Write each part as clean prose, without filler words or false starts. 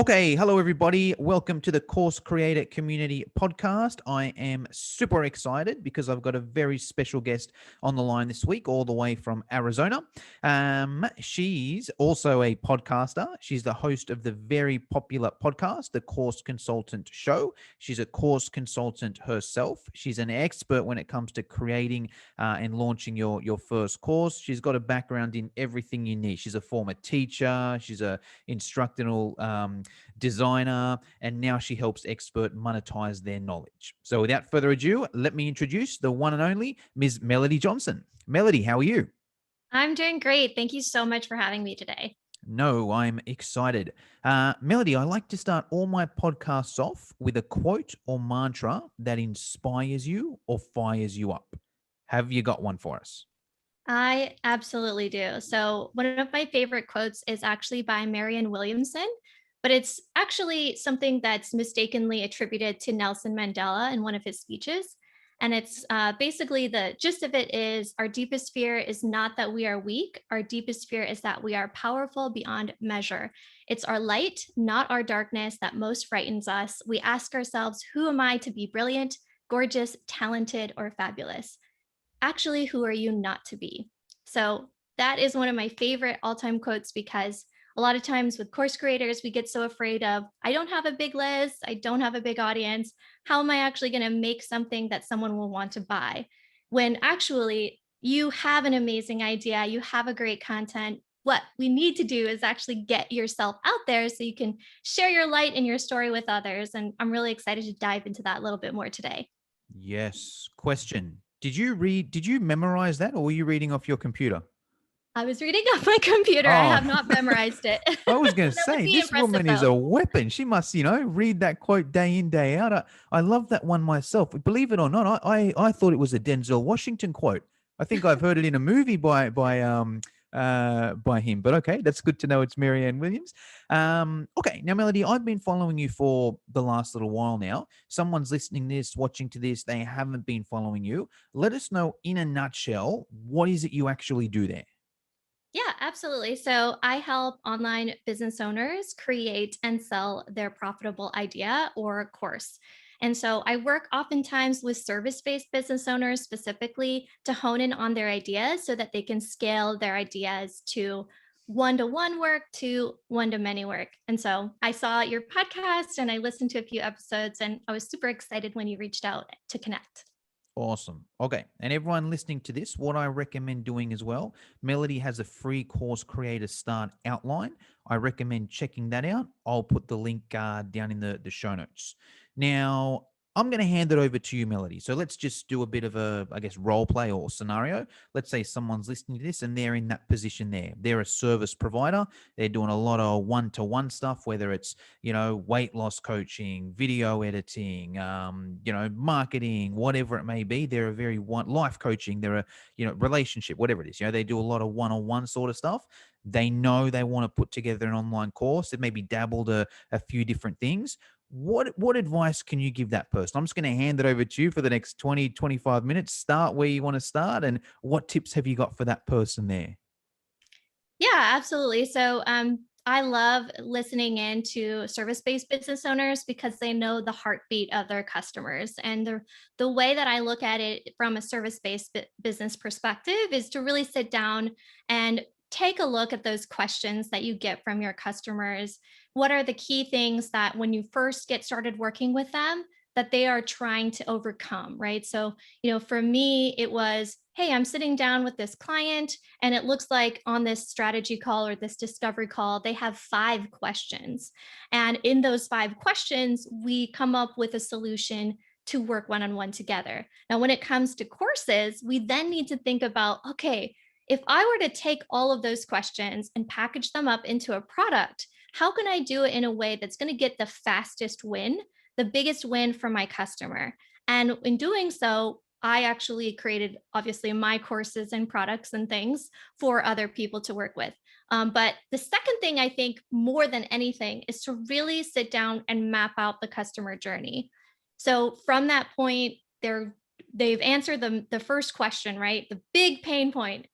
Okay, hello everybody. Welcome to the Course Creator Community Podcast. I am super excited because I've got a very special guest on the line this week, all the way from Arizona. She's also a podcaster. She's the host of the very popular podcast, The Course Consultant Show. She's a course consultant herself. She's an expert when it comes to creating and launching your first course. She's got a background in everything you need. She's a former teacher. She's a instructional designer, and now she helps experts monetize their knowledge. So without further ado, let me introduce the one and only Ms. Melody Johnson. Melody, how are you? I'm doing great. Thank you so much for having me today. No, I'm excited. Melody, I like to start all my podcasts off with a quote or mantra that inspires you or fires you up. Have you got one for us? I absolutely do. So, one of my favorite quotes is actually by Marianne Williamson, but it's actually something that's mistakenly attributed to Nelson Mandela in one of his speeches. And it's basically the gist of it is our deepest fear is not that we are weak. Our deepest fear is that we are powerful beyond measure. It's our light, not our darkness, that most frightens us. We ask ourselves, who am I to be brilliant, gorgeous, talented, or fabulous? Actually, who are you not to be? So that is one of my favorite all-time quotes because a lot of times with course creators, we get so afraid of, I don't have a big list, I don't have a big audience. How am I actually going to make something that someone will want to buy? When actually you have an amazing idea, you have a great content. What we need to do is actually get yourself out there so you can share your light and your story with others. And I'm really excited to dive into that a little bit more today. Yes. Question. Did you memorize that, or were you reading off your computer? I was reading off my computer. I Oh, have not memorized it. I was going to That would say, be this impressive woman is though. a weapon. She must, read that quote day in, day out. I love that one myself. Believe it or not, I thought it was a Denzel Washington quote. I think I've heard it in a movie by him. But okay, that's good to know. It's Marianne Williams. Okay, now Melody, I've been following you for the last little while now. Someone's listening to this, watching to this, they haven't been following you. Let us know in a nutshell, what is it you actually do there? Yeah, absolutely. So I help online business owners create and sell their profitable idea or course. And so I work oftentimes with service based business owners specifically to hone in on their ideas so that they can scale their ideas to one work to one to many work. And so I saw your podcast and I listened to a few episodes and I was super excited when you reached out to connect. Awesome. Okay. And everyone listening to this, what I recommend doing as well, Melody has a free course creator start outline. I recommend checking that out. I'll put the link down in the show notes. Now, I'm going to hand it over to you, Melody. So let's just do a bit of a, I guess, role play or scenario. Let's say someone's listening to this and they're in that position there. They're a service provider. They're doing a lot of one-to-one stuff, whether it's weight loss coaching, video editing, marketing, whatever it may be. They're a very one life coaching. They're a, relationship, whatever it is. They do a lot of one-on-one sort of stuff. They know they want to put together an online course. They've maybe dabbled a few different things. What advice can you give that person? I'm just going to hand it over to you for the next 20-25 minutes. Start where you want to start. And what tips have you got for that person there? Yeah, absolutely. So I love listening in to service-based business owners because they know the heartbeat of their customers. And the way that I look at it from a service-based business perspective is to really sit down and take a look at those questions that you get from your customers. What are the key things that when you first get started working with them, that they are trying to overcome, right? So, for me, it was, hey, I'm sitting down with this client and it looks like on this strategy call or this discovery call, they have 5 questions. And in those 5 questions, we come up with a solution to work one on one together. Now, when it comes to courses, we then need to think about, okay, if I were to take all of those questions and package them up into a product, how can I do it in a way that's going to get the fastest win, the biggest win for my customer? And in doing so, I actually created obviously my courses and products and things for other people to work with. But the second thing I think more than anything is to really sit down and map out the customer journey. So from that point, they've answered the first question, right? The big pain point.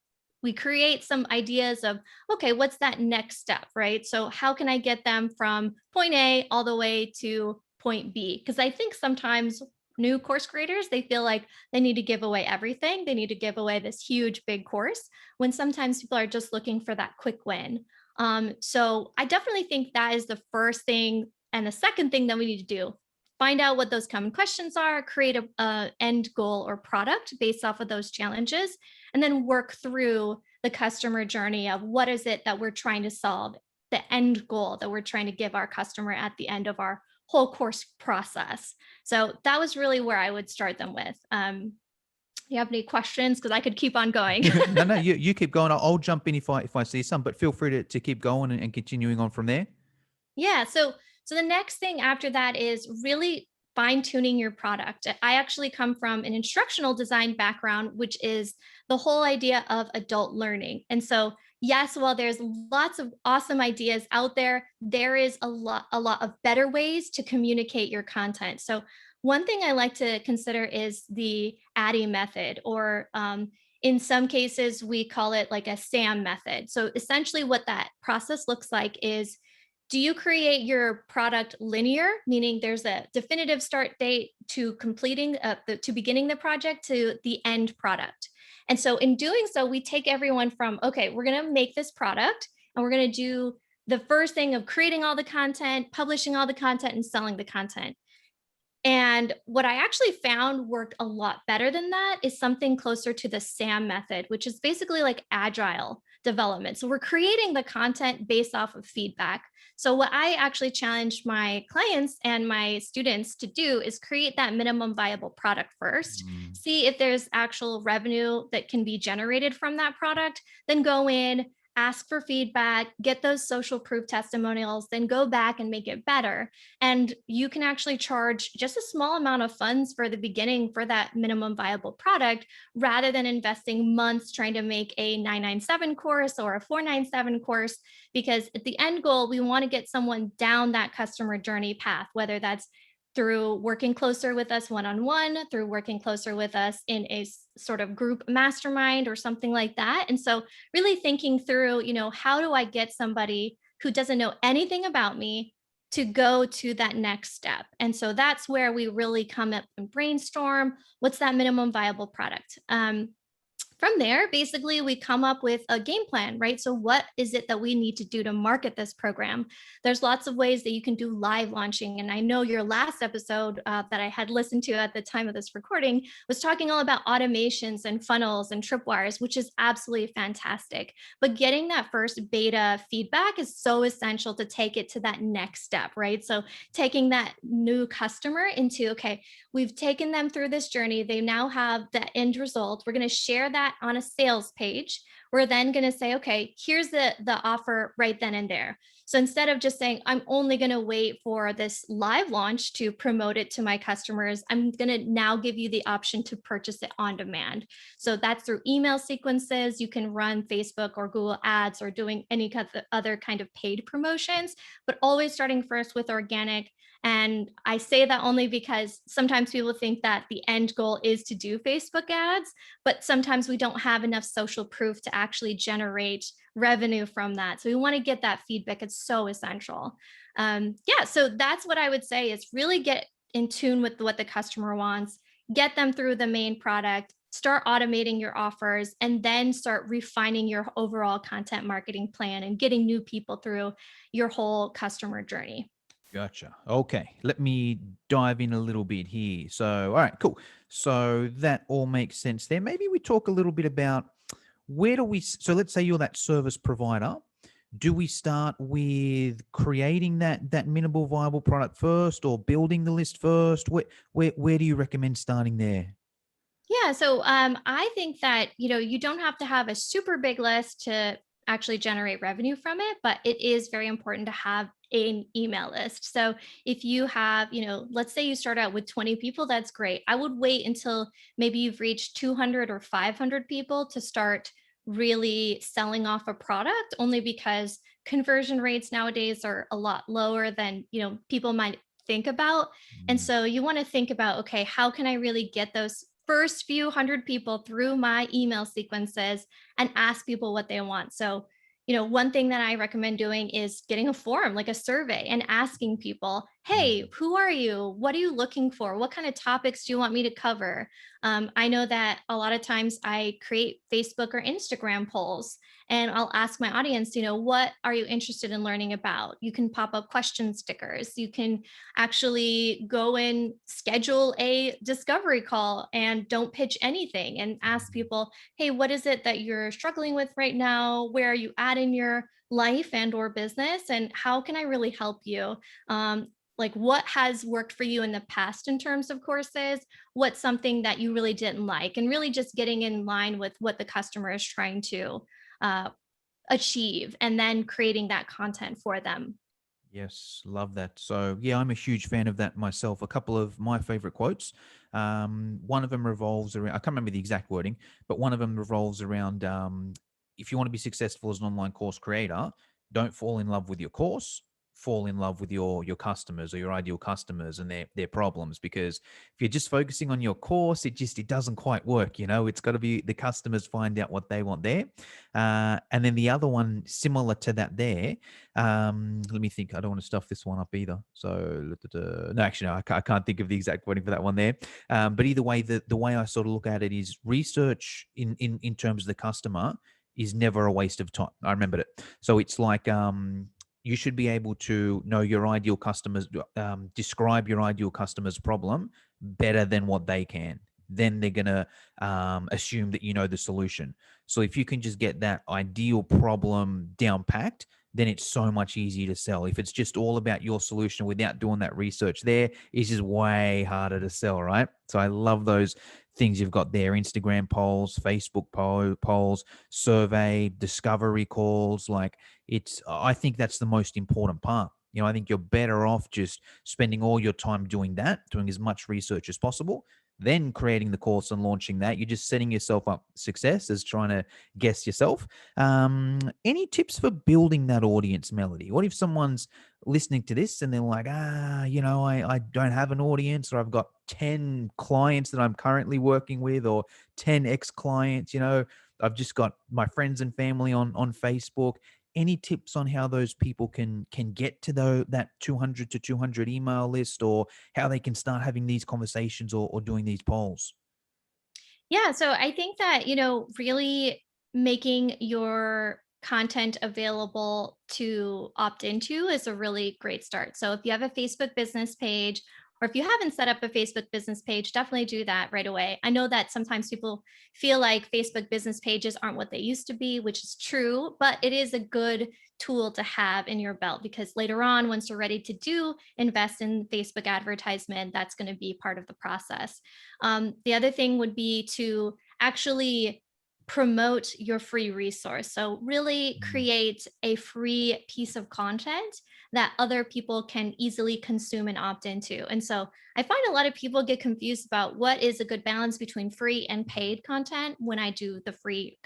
we create some ideas of, okay, what's that next step, right? So how can I get them from point A all the way to point B? Because I think sometimes new course creators, they feel like they need to give away everything. They need to give away this huge big course when sometimes people are just looking for that quick win. So I definitely think that is the first thing. And the second thing that we need to do, find out what those common questions are, create a end goal or product based off of those challenges, and then work through the customer journey of what is it that we're trying to solve, the end goal that we're trying to give our customer at the end of our whole course process. So that was really where I would start them with. You have any questions? Because I could keep on going. No, no, you keep going. I'll jump in if I see some, but feel free to keep going and continuing on from there. Yeah. So the next thing after that is really fine tuning your product. I actually come from an instructional design background, which is the whole idea of adult learning. And so, yes, while there's lots of awesome ideas out there, there is a lot of better ways to communicate your content. So one thing I like to consider is the ADDIE method, or in some cases, we call it like a SAM method. So essentially, what that process looks like is, do you create your product linear, meaning there's a definitive start date to completing to beginning the project to the end product? And so in doing so, we take everyone from, okay, we're going to make this product and we're going to do the first thing of creating all the content, publishing all the content, and selling the content. And what I actually found worked a lot better than that is something closer to the SAM method, which is basically like agile development. So we're creating the content based off of feedback. So what I actually challenge my clients and my students to do is create that minimum viable product first, Mm. see if there's actual revenue that can be generated from that product, then go in, ask for feedback, get those social proof testimonials, then go back and make it better. And you can actually charge just a small amount of funds for the beginning for that minimum viable product, rather than investing months trying to make a 997 course or a 497 course. Because at the end goal, we want to get someone down that customer journey path, whether that's through working closer with us one-on-one, through working closer with us in a sort of group mastermind or something like that. And so really thinking through, how do I get somebody who doesn't know anything about me to go to that next step? And so that's where we really come up and brainstorm, what's that minimum viable product? From there, basically, we come up with a game plan, right? So, what is it that we need to do to market this program? There's lots of ways that you can do live launching. And I know your last episode that I had listened to at the time of this recording was talking all about automations and funnels and tripwires, which is absolutely fantastic. But getting that first beta feedback is so essential to take it to that next step, right? So, taking that new customer into, okay, we've taken them through this journey. They now have the end result. We're going to share that on a sales page. We're then going to say, okay, here's the offer right then and there. So instead of just saying, I'm only going to wait for this live launch to promote it to my customers, I'm going to now give you the option to purchase it on demand. So that's through email sequences. You can run Facebook or Google ads or doing any other kind of paid promotions, but always starting first with organic. And I say that only because sometimes people think that the end goal is to do Facebook ads, but sometimes we don't have enough social proof to actually generate revenue from that. So we want to get that feedback. It's so essential. Yeah, so that's what I would say is really get in tune with what the customer wants, get them through the main product, start automating your offers, and then start refining your overall content marketing plan and getting new people through your whole customer journey. Gotcha. Okay. Let me dive in a little bit here. So, all right, cool. So that all makes sense there. Maybe we talk a little bit about where do we, so let's say you're that service provider. Do we start with creating that minimal viable product first, or building the list first? Where do you recommend starting there? Yeah, so I think that you don't have to have a super big list to actually generate revenue from it, but it is very important to have an email list. So if you have, let's say you start out with 20 people, that's great. I would wait until maybe you've reached 200 or 500 people to start really selling off a product, only because conversion rates nowadays are a lot lower than people might think about. And Mm. so you want to think about, okay, how can I really get those first few hundred people through my email sequences and ask people what they want. So, one thing that I recommend doing is getting a form, like a survey, and asking people, hey, Mm. who are you? What are you looking for? What kind of topics do you want me to cover? I know that a lot of times I create Facebook or Instagram polls, and I'll ask my audience, what are you interested in learning about? You can pop up question stickers. You can actually go and schedule a discovery call and don't pitch anything and ask people, hey, what is it that you're struggling with right now? Where are you at in your life and or business? And how can I really help you? Like, what has worked for you in the past in terms of courses? What's something that you really didn't like? And really just getting in line with what the customer is trying to uh, achieve, and then creating that content for them. Yes, love that. So, yeah, I'm a huge fan of that myself. A couple of my favorite quotes. One of them revolves around, I can't remember the exact wording, but one of them revolves around if you want to be successful as an online course creator, don't fall in love with your course, fall in love with your customers or your ideal customers and their problems. Because if you're just focusing on your course, it doesn't quite work. It's got to be the customers find out what they want there. And then the other one similar to that there, let me think. I don't want to stuff this one up either. So no, actually, no, I can't think of the exact wording for that one there. But either way, the way I sort of look at it is research in terms of the customer is never a waste of time. I remembered it. So it's like you should be able to know your ideal customers, describe your ideal customer's problem better than what they can. Then they're gonna assume that you know the solution. So if you can just get that ideal problem down packed, then it's so much easier to sell. If it's just all about your solution without doing that research there, it's just way harder to sell, right? So I love those things you've got there: Instagram polls, Facebook polls, survey, discovery calls. Like I think that's the most important part. I think you're better off just spending all your time doing that, doing as much research as possible, then creating the course and launching that. You're just setting yourself up success as trying to guess yourself. Any tips for building that audience, Melody? What if someone's listening to this and they're like, I don't have an audience, or I've got 10 clients that I'm currently working with, or 10 ex clients, I've just got my friends and family on Facebook. Any tips on how those people can get to that 200 to 200 email list, or how they can start having these conversations, or doing these polls? Yeah, so I think that, really making your content available to opt into is a really great start. So if you have a Facebook business page, or if you haven't set up a Facebook business page, definitely do that right away. I know that sometimes people feel like Facebook business pages aren't what they used to be, which is true, but it is a good tool to have in your belt, because later on, once you're ready to invest in Facebook advertisement, that's going to be part of the process. The other thing would be to actually promote your free resource. So, really Mm. create a free piece of content that other people can easily consume and opt into. And so, I find a lot of people get confused about what is a good balance between free and paid content when I do the free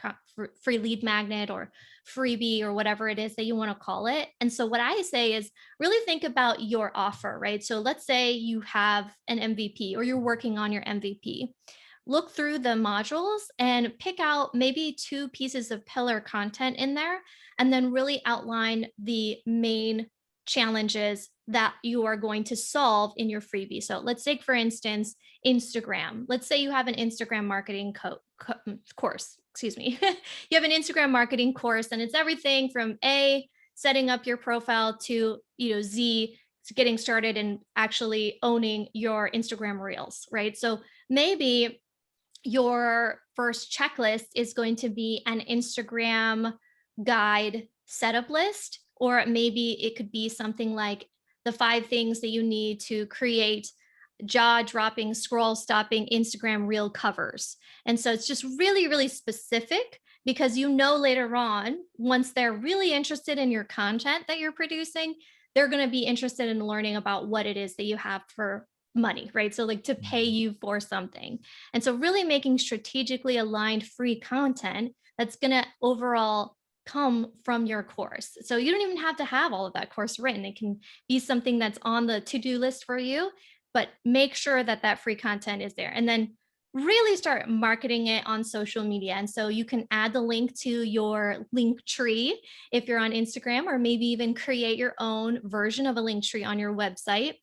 lead magnet or freebie or whatever it is that you want to call it. And so, what I say is really think about your offer, right? So let's say you have an MVP or you're working on your MVP. Look through the modules and pick out maybe two pieces of pillar content in there, and then really outline the main challenges that you are going to solve in your freebie. So let's take, for instance, Instagram. Let's say you have an Instagram marketing course. Excuse me. You have an Instagram marketing course, and it's everything from A, setting up your profile, to Z, getting started and actually owning your Instagram reels, right? So maybe your first checklist is going to be an Instagram guide setup list, or maybe it could be something like the 5 things that you need to create jaw dropping, scroll stopping Instagram reel covers. And so it's just really, really specific, because later on, once they're really interested in your content that you're producing, they're going to be interested in learning about what it is that you have for money, right? So, like, to pay Mm. you for something. And so, really making strategically aligned free content that's going to overall come from your course. So, you don't even have to have all of that course written. It can be something that's on the to do list for you, but make sure that that free content is there. And then really start marketing it on social media. And so you can add the link to your link tree if you're on Instagram, or maybe even create your own version of a link tree on your website.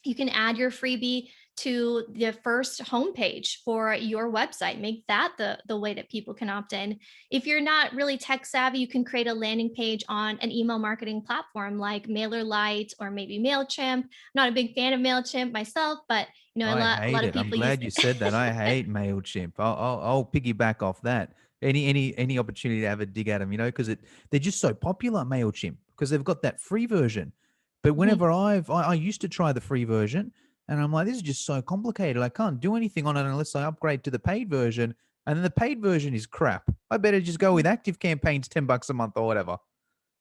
You can add your freebie to the first homepage for your website. Make that the way that people can opt in. If you're not really tech savvy, you can create a landing page on an email marketing platform like MailerLite or maybe Mailchimp. I'm not a big fan of Mailchimp myself, but I a lot hate of it. I'm people use glad you said that. it. I hate Mailchimp. I'll piggyback off that. Any opportunity to have a dig at them, because they're just so popular, Mailchimp, because they've got that free version. But Mhm. whenever I used to try the free version, and I'm like, this is just so complicated. I can't do anything on it unless I upgrade to the paid version, and then the paid version is crap. I better just go with Active Campaigns, $10 a month or whatever.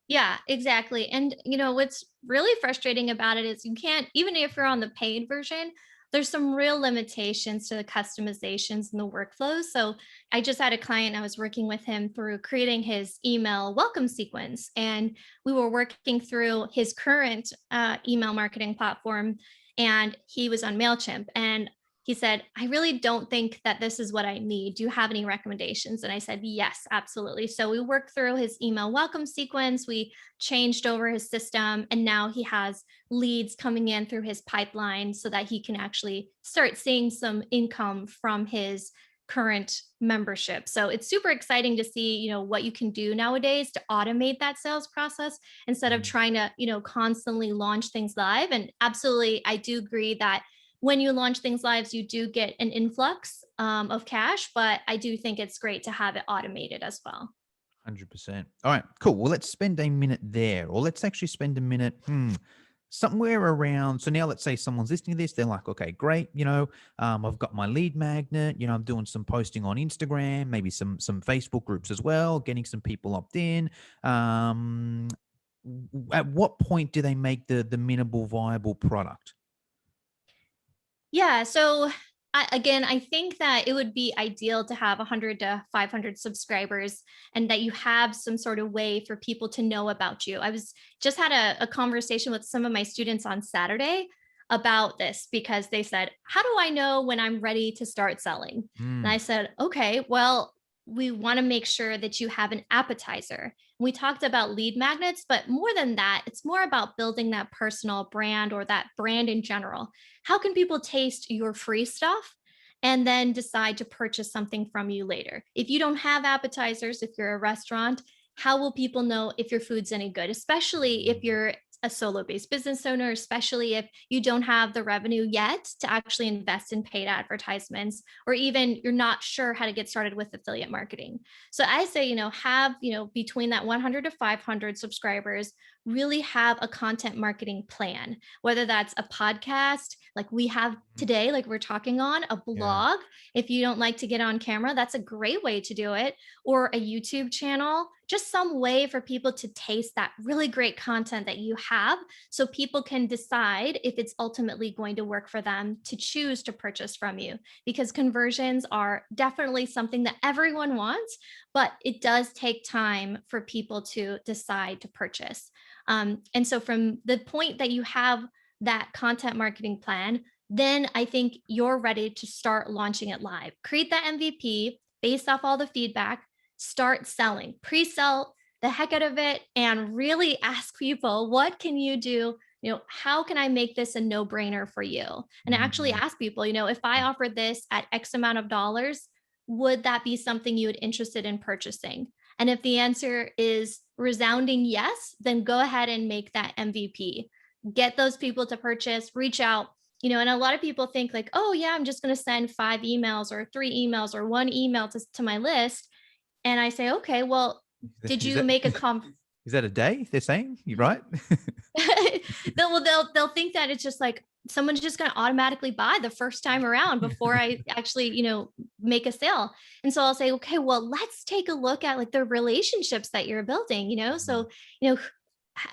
Yeah, exactly. And what's really frustrating about it is you can't, even if you're on the paid version, there's some real limitations to the customizations and the workflows. So I just had a client, I was working with him through creating his email welcome sequence. And we were working through his current email marketing platform, and he was on MailChimp. And he said, I really don't think that this is what I need. Do you have any recommendations? And I said, yes, absolutely. So we worked through his email welcome sequence. We changed over his system, and now he has leads coming in through his pipeline so that he can actually start seeing some income from his current membership. So it's super exciting to see, what you can do nowadays to automate that sales process instead of Mm. trying to, constantly launch things live. And absolutely, I do agree that when you launch things live, you do get an influx of cash, but I do think it's great to have it automated as well. 100%. All right, cool. Well, let's spend a minute there, or let's actually spend a minute, somewhere around. So now let's say someone's listening to this. They're like, okay, great. I've got my lead magnet. I'm doing some posting on Instagram, maybe some Facebook groups as well, getting some people opt in. At what point do they make the minimal viable product? Yeah. So again, I think that it would be ideal to have 100 to 500 subscribers and that you have some sort of way for people to know about you. I was just had a conversation with some of my students on Saturday about this because they said, how do I know when I'm ready to start selling? And I Mm, said, okay, well, we want to make sure that you have an appetizer. We talked about lead magnets, but more than that, it's more about building that personal brand or that brand in general. How can people taste your free stuff and then decide to purchase something from you later? If you don't have appetizers, if you're a restaurant, how will people know if your food's any good, especially if you're a solo based business owner, especially if you don't have the revenue yet to actually invest in paid advertisements, or even you're not sure how to get started with affiliate marketing. So I say, have, between that 100 to 500 subscribers, really have a content marketing plan, whether that's a podcast like we have today, like we're talking on, a yeah. blog. If you don't like to get on camera, that's a great way to do it, or a YouTube channel, just some way for people to taste that really great content that you have so people can decide if it's ultimately going to work for them to choose to purchase from you. Because conversions are definitely something that everyone wants, but it does take time for people to decide to purchase. And so, from the point that you have that content marketing plan, then I think you're ready to start launching it live. Create that MVP based off all the feedback, start selling, pre sell the heck out of it, and really ask people, what can you do? How can I make this a no brainer for you? And actually Mm, ask people, if I offered this at X amount of dollars, would that be something you would interested in purchasing? And if the answer is resounding yes, then go ahead and make that MVP. Get those people to purchase, reach out. And a lot of people think like, oh yeah, I'm just going to send 5 emails or 3 emails or one email to my list. And I say, okay, well, did is you that make a is that a day? They're saying you right? they'll think that it's just like someone's just going to automatically buy the first time around before I actually, make a sale. And so I'll say, okay, well, let's take a look at like the relationships that you're building, Mm, so,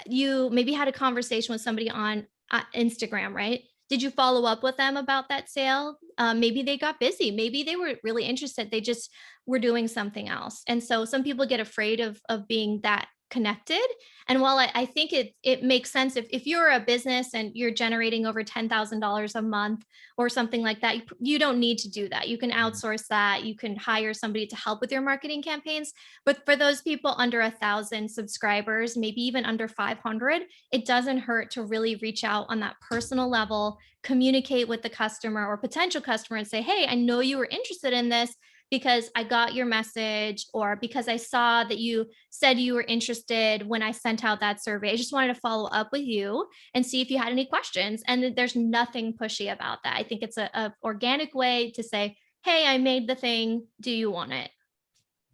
you maybe had a conversation with somebody on Instagram, right? Did you follow up with them about that sale? Maybe they got busy. Maybe they were really interested. They just were doing something else. And so some people get afraid of being that connected. And while I think it makes sense if you're a business and you're generating over $10,000 a month or something like that, you don't need to do that. You can Mm. outsource that. You can hire somebody to help with your marketing campaigns. But for those people under 1,000 subscribers, maybe even under 500, it doesn't hurt to really reach out on that personal level, communicate with the customer or potential customer and say, hey, I know you were interested in this because I got your message, or because I saw that you said you were interested when I sent out that survey. I just wanted to follow up with you and see if you had any questions. And there's nothing pushy about that. I think it's a organic way to say, hey, I made the thing. Do you want it?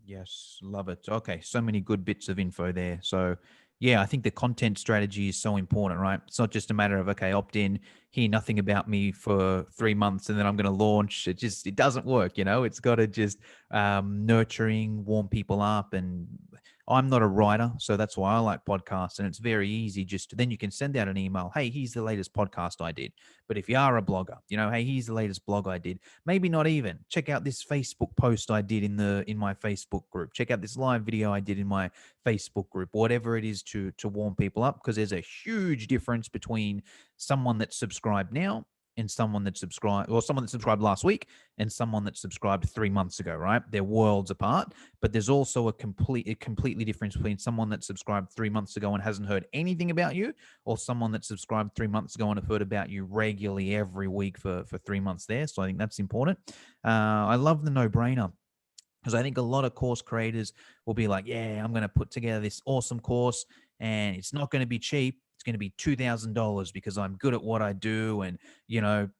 Yes, love it. Okay, so many good bits of info there. So, yeah, I think the content strategy is so important, right? It's not just a matter of, okay, opt in, hear nothing about me for 3 months, and then I'm going to launch. It doesn't work, you know. It's got to just nurturing, warm people up. And I'm not a writer, so that's why I like podcasts. And it's very easy then you can send out an email. Hey, here's the latest podcast I did. But if you are a blogger, hey, here's the latest blog I did. Maybe not even. Check out this Facebook post I did in my Facebook group. Check out this live video I did in my Facebook group. Whatever it is to warm people up, because there's a huge difference between someone that subscribed now and someone that subscribed last week and someone that subscribed 3 months ago, right? They're worlds apart. But there's also a completely difference between someone that subscribed 3 months ago and hasn't heard anything about you, or someone that subscribed 3 months ago and have heard about you regularly every week for 3 months there. So I think that's important. I love the no-brainer, because I think a lot of course creators will be like, yeah, I'm going to put together this awesome course and it's not going to be cheap. It's going to be $2,000 because I'm good at what I do, and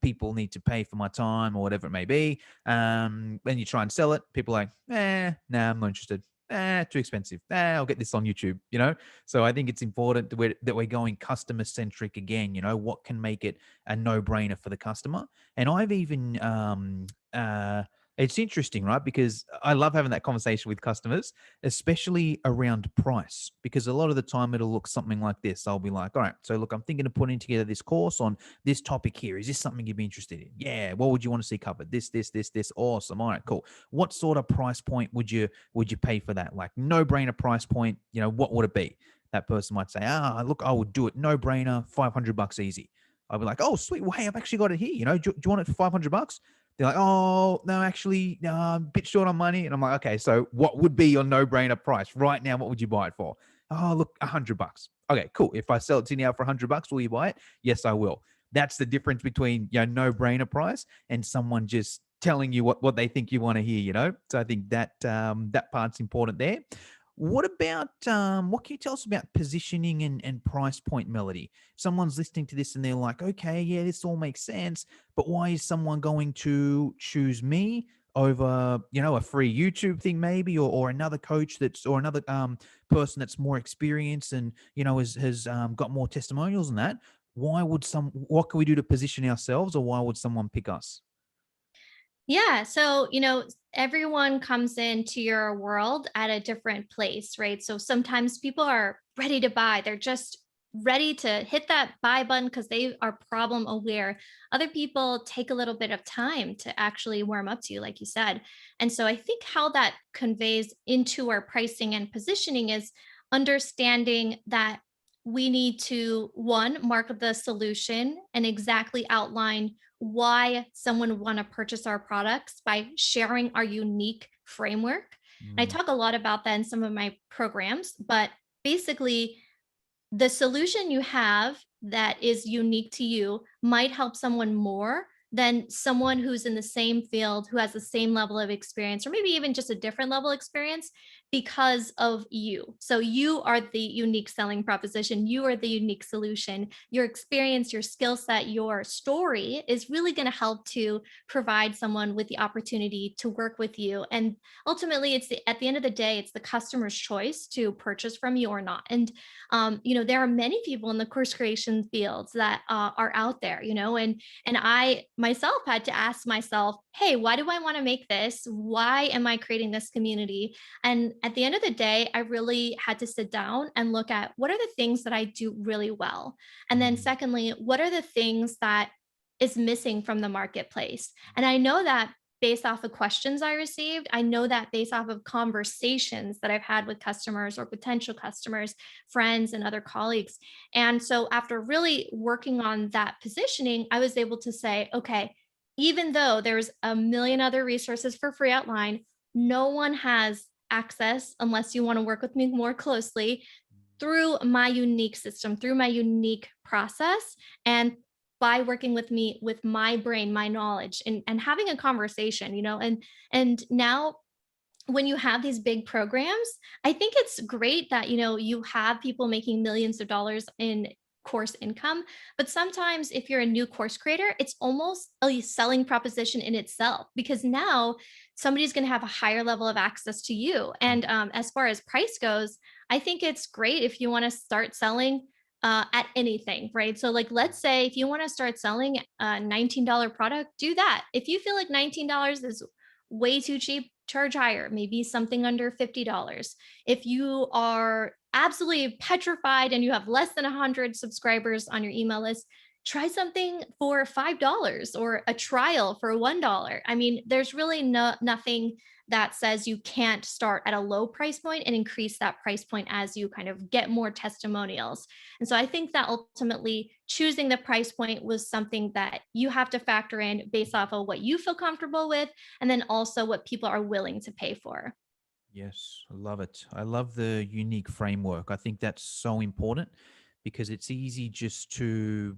people need to pay for my time or whatever it may be. When you try and sell it, people are like, nah, I'm not interested. Too expensive. I'll get this on YouTube. So I think it's important that we're going customer centric again. What can make it a no brainer for the customer? And I've even it's interesting, right? Because I love having that conversation with customers, especially around price, because a lot of the time it'll look something like this. I'll be like, all right, so look, I'm thinking of putting together this course on this topic here. Is this something you'd be interested in? Yeah. What would you want to see covered? This. Awesome. All right, cool. What sort of price point would you pay for that? Like no brainer price point, what would it be? That person might say, look, I would do it no brainer, $500 easy. I'll be like, oh, sweet. Well, hey, I've actually got it here. Do you want it for $500? They're like, oh, no, actually, no, I'm a bit short on money. And I'm like, okay, so what would be your no-brainer price right now? What would you buy it for? Oh, look, $100. Okay, cool. If I sell it to you now for $100, will you buy it? Yes, I will. That's the difference between no-brainer price and someone just telling you what they think you want to hear. So I think that part's important there. What about what can you tell us about positioning and price point, Melody? Someone's listening to this and they're like, okay, yeah, this all makes sense, but why is someone going to choose me over, a free YouTube thing maybe, or another coach or another person that's more experienced and, has got more testimonials than that? What can we do to position ourselves, or why would someone pick us? Yeah. So, everyone comes into your world at a different place, right? So sometimes people are ready to buy, they're just ready to hit that buy button because they are problem aware. Other people take a little bit of time to actually warm up to you, like you said. And so I think how that conveys into our pricing and positioning is understanding that we need to, one, market the solution and exactly outline why someone would want to purchase our products by sharing our unique framework. And I Mm, talk a lot about that in some of my programs, but basically the solution you have that is unique to you might help someone more than someone who's in the same field who has the same level of experience, or maybe even just a different level of experience, because of you. So you are the unique selling proposition, you are the unique solution. Your experience, your skill set, your story is really going to help to provide someone with the opportunity to work with you. And ultimately, at the end of the day, it's the customer's choice to purchase from you or not. And there are many people in the course creation fields that are out there, and I myself had to ask myself, hey, why do I want to make this? Why am I creating this community? And at the end of the day, I really had to sit down and look at what are the things that I do really well. And then mm, secondly, what are the things that is missing from the marketplace? And I know that based off of questions I received. I know that based off of conversations that I've had with customers or potential customers, friends, and other colleagues. And so after really working on that positioning, I was able to say, okay, even though there's a million other resources for free outline, no one has access unless you want to work with me more closely through my unique system, through my unique process. And by working with me with my brain, my knowledge, and having a conversation, and now when you have these big programs, I think it's great that, you have people making millions of dollars in course income. But sometimes if you're a new course creator, it's almost a selling proposition in itself because now somebody's going to have a higher level of access to you. And as far as price goes, I think it's great if you want to start selling at anything, right? So, like, let's say if you want to start selling a $19 product, do that. If you feel like $19 is way too cheap, charge higher, maybe something under $50. If you are absolutely petrified and you have less than 100 subscribers on your email list, try something for $5 or a trial for $1. I mean, there's really nothing that says you can't start at a low price point and increase that price point as you kind of get more testimonials. And so I think that ultimately choosing the price point was something that you have to factor in based off of what you feel comfortable with and then also what people are willing to pay for. Yes, I love it. I love the unique framework. I think that's so important because it's easy just to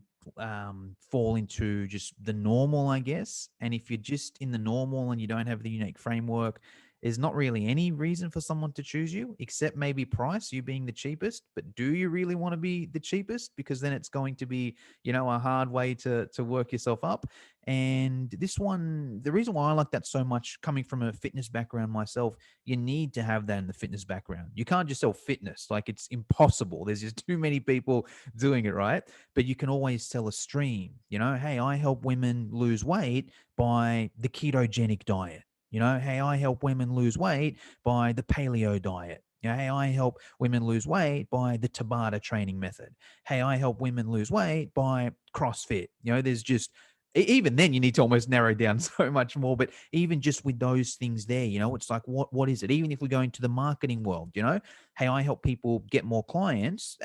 fall into just the normal, I guess. And if you're just in the normal and you don't have the unique framework, there's not really any reason for someone to choose you except maybe price, you being the cheapest. But do you really want to be the cheapest? Because then it's going to be, a hard way to work yourself up. And this one, the reason why I like that so much, coming from a fitness background myself, you need to have that in the fitness background. You can't just sell fitness. Like, it's impossible. There's just too many people doing it, right? But you can always sell a stream. Hey, I help women lose weight by the ketogenic diet. Hey, I help women lose weight by the paleo diet. Hey, I help women lose weight by the Tabata training method. Hey, I help women lose weight by CrossFit. There's just, even then you need to almost narrow down so much more. But even just with those things there, it's like, what is it? Even if we go into the marketing world, hey, I help people get more clients.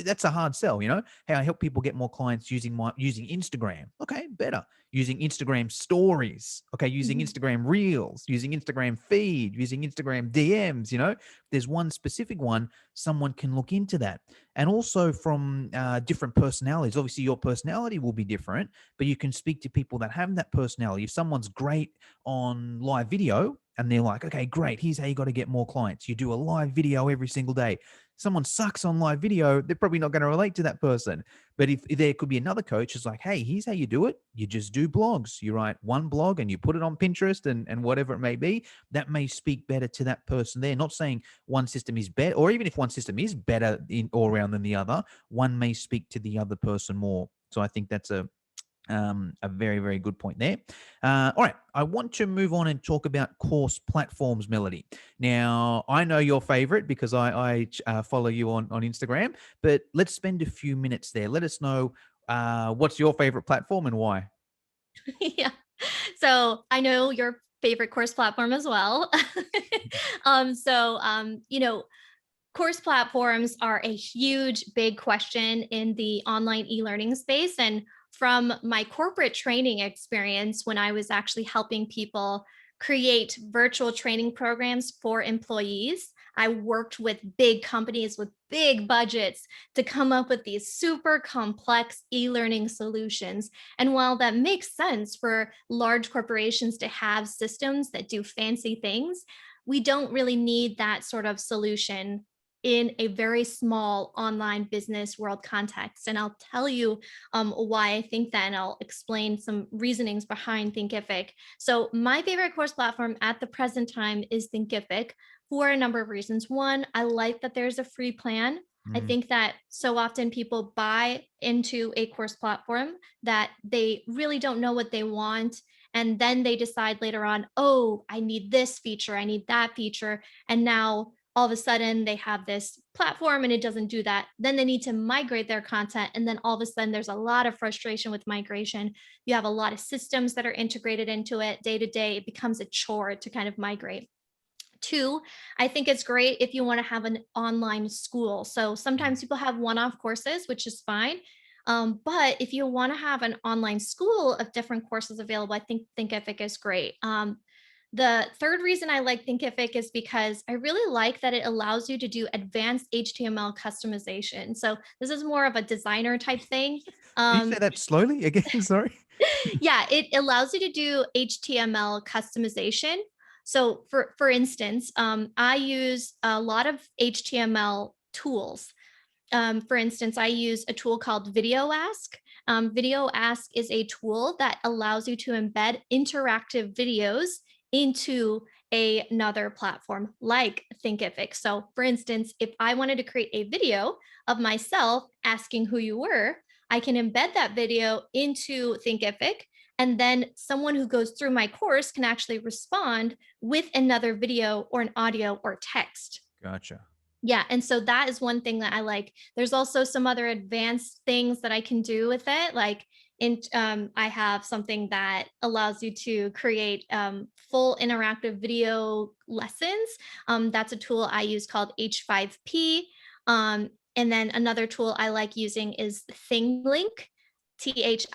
That's a hard sell. Hey, I help people get more clients using Instagram. Okay, better. Using Instagram stories. Okay, using Mhm. Instagram reels, using Instagram feed, using Instagram DMs. There's one specific one, someone can look into that. And also from different personalities. Obviously, your personality will be different, but you can speak to people that have that personality. If someone's great on live video and they're like, okay, great, here's how you got to get more clients. You do a live video every single day. Someone sucks on live video, they're probably not going to relate to that person. But if there could be another coach who's like, hey, here's how you do it. You just do blogs. You write one blog and you put it on Pinterest and whatever it may be. That may speak better to that person there. Not saying one system is better, or even if one system is better in all around than the other, one may speak to the other person more. So I think that's a very, very good point there. All right. I want to move on and talk about course platforms, Melody. Now, I know your favorite because I follow you on Instagram, but let's spend a few minutes there. Let us know what's your favorite platform and why. Yeah. So I know your favorite course platform as well. Course platforms are a huge, big question in the online e learning space. And from my corporate training experience, when I was actually helping people create virtual training programs for employees, I worked with big companies with big budgets to come up with these super complex e learning solutions. And while that makes sense for large corporations to have systems that do fancy things, we don't really need that sort of solution in a very small online business world context. And I'll tell you why I think that, and I'll explain some reasonings behind Thinkific. So, my favorite course platform at the present time is Thinkific for a number of reasons. One, I like that there's a free plan. I Mm, think that so often people buy into a course platform that they really don't know what they want. And then they decide later on, oh, I need this feature, I need that feature. And now all of a sudden they have this platform and it doesn't do that. Then they need to migrate their content. And then all of a sudden there's a lot of frustration with migration. You have a lot of systems that are integrated into it day to day. It becomes a chore to kind of migrate. Two, I think it's great if you want to have an online school. So Mm. sometimes people have one-off courses, which is fine. But if you want to have an online school of different courses available, I think Thinkific is great. The third reason I like Thinkific is because I really like that it allows you to do advanced HTML customization. So this is more of a designer type thing. Can you say Um, that slowly again? Sorry. yeah, it allows you to do HTML customization. So for instance, I use a lot of HTML tools. For instance, I use a tool called Video Ask. Video Ask is a tool that allows you to embed interactive videos into another platform like Thinkific. So, for instance, if I wanted to create a video of myself asking who you were, I can embed that video into Thinkific. And then someone who goes through my course can actually respond with another video or an audio or text. Gotcha. Yeah, and so that is one thing that I like. There's also some other advanced things that I can do with it, like I have something that allows you to create full interactive video lessons. That's a tool I use called H5P. And then another tool I like using is ThingLink, ThingLink.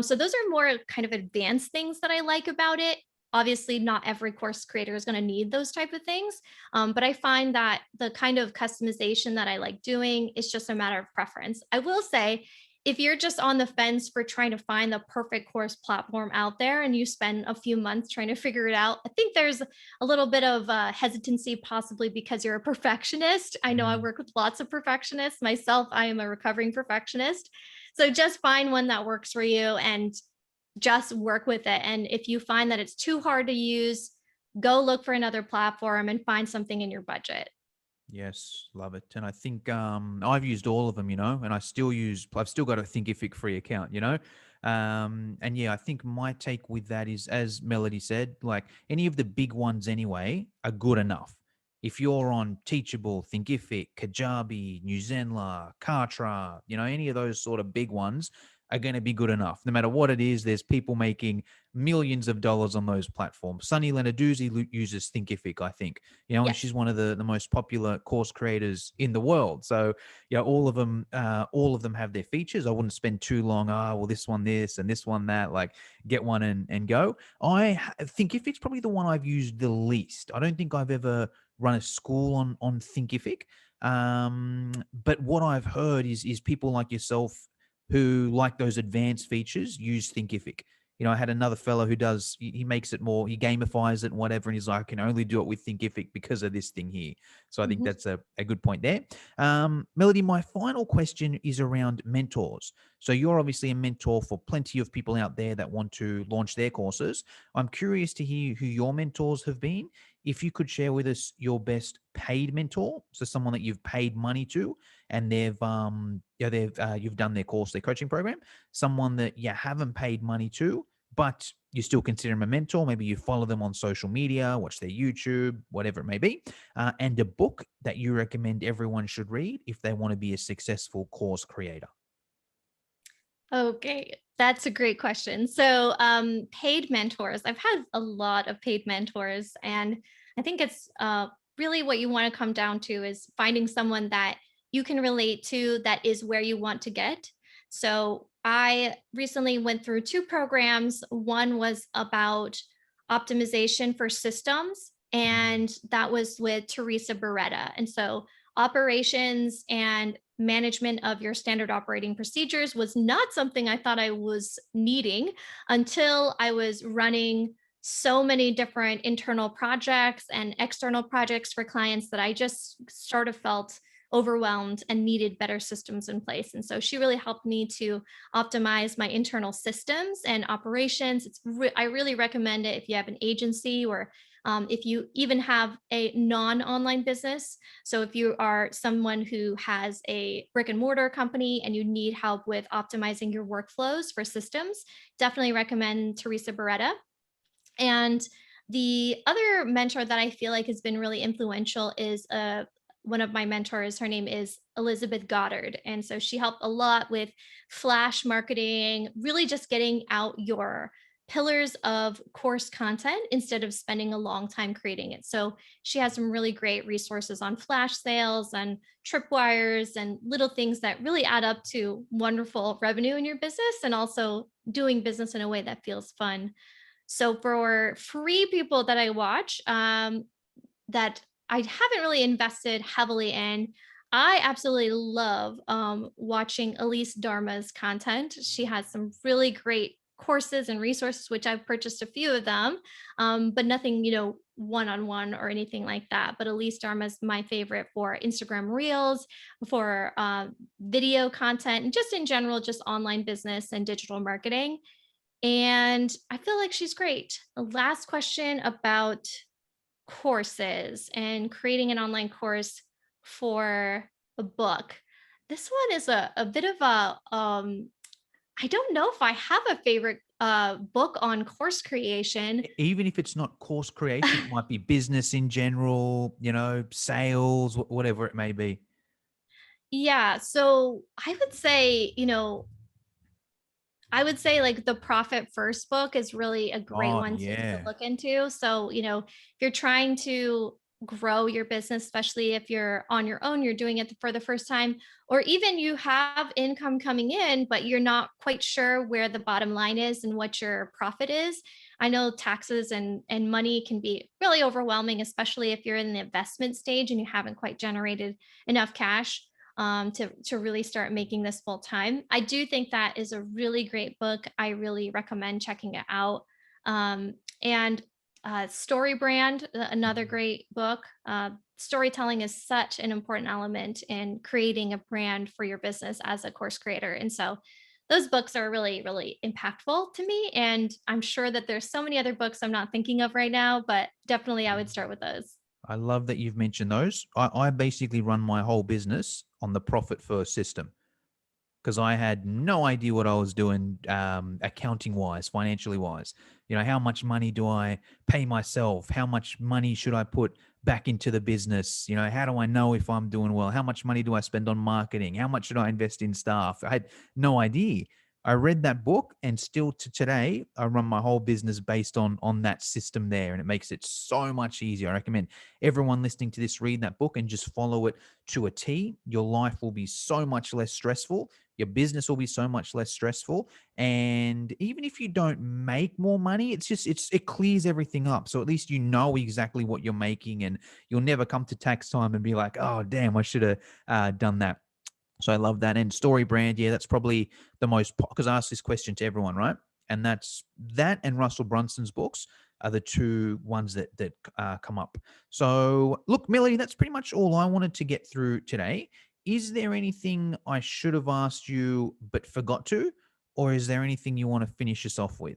So those are more kind of advanced things that I like about it. Obviously, not every course creator is going to need those type of things. But I find that the kind of customization that I like doing is just a matter of preference. I will say, if you're just on the fence for trying to find the perfect course platform out there and you spend a few months trying to figure it out, I think there's a little bit of hesitancy, possibly because you're a perfectionist. I know I Mm. work with lots of perfectionists. Myself, I am a recovering perfectionist. So just find one that works for you and just work with it. And if you find that it's too hard to use, go look for another platform and find something in your budget. Yes, love it. And I think I've used all of them, and I've still got a Thinkific free account, and yeah, I think my take with that is, as Melody said, like any of the big ones anyway are good enough. If you're on Teachable, Thinkific, Kajabi, New Zenla, Kartra, any of those sort of big ones are going to be good enough. No matter what it is, there's people making millions of dollars on those platforms. Sunny Lenarduzzi uses Thinkific, I think, and Yes. she's one of the most popular course creators in the world. So yeah, all of them have their features. I wouldn't spend too long. Well, this one this and this one that. Like, get one and go. Thinkific's probably the one I've used the least. I don't think I've ever run a school on Thinkific. But what I've heard is people like yourself who like those advanced features use Thinkific. I had another fellow who does, he makes it more, he gamifies it and whatever. And he's like, I can only do it with Thinkific because of this thing here. So I think Mhm. that's a good point there. Melody, my final question is around mentors. So you're obviously a mentor for plenty of people out there that want to launch their courses. I'm curious to hear who your mentors have been. If you could share with us your best paid mentor, so someone that you've paid money to, and you've done their course, their coaching program, someone that you haven't paid money to, but you still consider them a mentor. Maybe you follow them on social media, watch their YouTube, whatever it may be, and a book that you recommend everyone should read if they want to be a successful course creator. Okay, that's a great question. So, paid mentors. I've had a lot of paid mentors, and I think it's really what you want to come down to is finding someone that you can relate to that is where you want to get. So, I recently went through two programs. One was about optimization for systems, Mm. and that was with Teresa Beretta. And so, operations and management of your standard operating procedures was not something I thought I was needing until I was running so many different internal projects and external projects for clients that I just sort of felt overwhelmed and needed better systems in place. And so she really helped me to optimize my internal systems and operations. I really recommend it if you have an agency or if you even have a non-online business. So if you are someone who has a brick and mortar company and you need help with optimizing your workflows for systems, definitely recommend Teresa Beretta. And The other mentor that I feel like has been really influential is one of my mentors. Her name is Elizabeth Goddard. And so she helped a lot with flash marketing, really just getting out your pillars of course content instead of spending a long time creating it. So she has some really great resources on flash sales and tripwires and little things that really add up to wonderful revenue in your business and also doing business in a way that feels fun. So for free people that I watch, that I haven't really invested heavily in, I absolutely love watching Elise Dharma's content. She has some really great courses and resources, which I've purchased a few of them, but nothing, one-on-one or anything like that. But Elise Dharma is my favorite for Instagram Reels, for video content, and just in general, just online business and digital marketing. And I feel like she's great. The last question about courses and creating an online course for a book. This one is a bit of I don't know if I have a favorite book on course creation. Even if it's not course creation, it might be business in general, sales, whatever it may be. Yeah, so I would say like the Profit First book is really a great Oh, one to yeah. look into. So, if you're trying to grow your business, especially if you're on your own, you're doing it for the first time, or even you have income coming in, but you're not quite sure where the bottom line is and what your profit is. I know taxes and money can be really overwhelming, especially if you're in the investment stage and you haven't quite generated enough cash to really start making this full time. I do think that is a really great book. I really recommend checking it out. And Story Brand, another Mm. great book. Storytelling is such an important element in creating a brand for your business as a course creator. And so those books are really, really impactful to me. And I'm sure that there's so many other books I'm not thinking of right now, but definitely I would start with those. I love that you've mentioned those. I basically run my whole business on the profit first system, because I had no idea what I was doing, accounting wise, financially wise. How much money do I pay myself? How much money should I put back into the business? How do I know if I'm doing well? How much money do I spend on marketing? How much should I invest in staff? I had no idea. I read that book, and still to today, I run my whole business based on that system there, and it makes it so much easier. I recommend everyone listening to this read that book and just follow it to a T. Your life will be so much less stressful, your business will be so much less stressful, and even if you don't make more money, it clears everything up, so at least you know exactly what you're making, and you'll never come to tax time and be like, oh damn, I should have done that. So I love that. And Story Brand, yeah, that's probably the most, because I ask this question to everyone, right? And that's that, and Russell Brunson's books are the two ones that come up. So look, Melody, that's pretty much all I wanted to get through today. Is there anything I should have asked you but forgot to, or is there anything you want to finish us off with?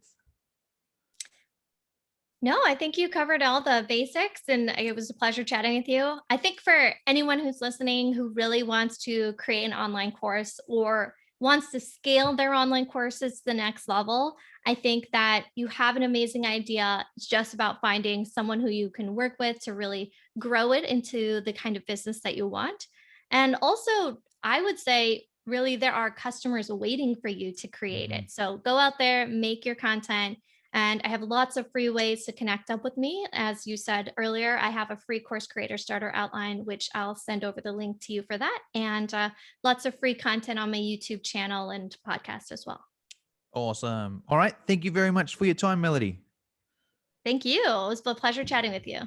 No, I think you covered all the basics and it was a pleasure chatting with you. I think for anyone who's listening who really wants to create an online course or wants to scale their online courses to the next level, I think that you have an amazing idea. It's just about finding someone who you can work with to really grow it into the kind of business that you want. And also, I would say, really, there are customers waiting for you to create Mhm. it. So go out there, make your content, and I have lots of free ways to connect up with me. As you said earlier, I have a free course creator starter outline, which I'll send over the link to you for that. And lots of free content on my YouTube channel and podcast as well. Awesome. All right. Thank you very much for your time, Melody. Thank you. It was a pleasure chatting with you.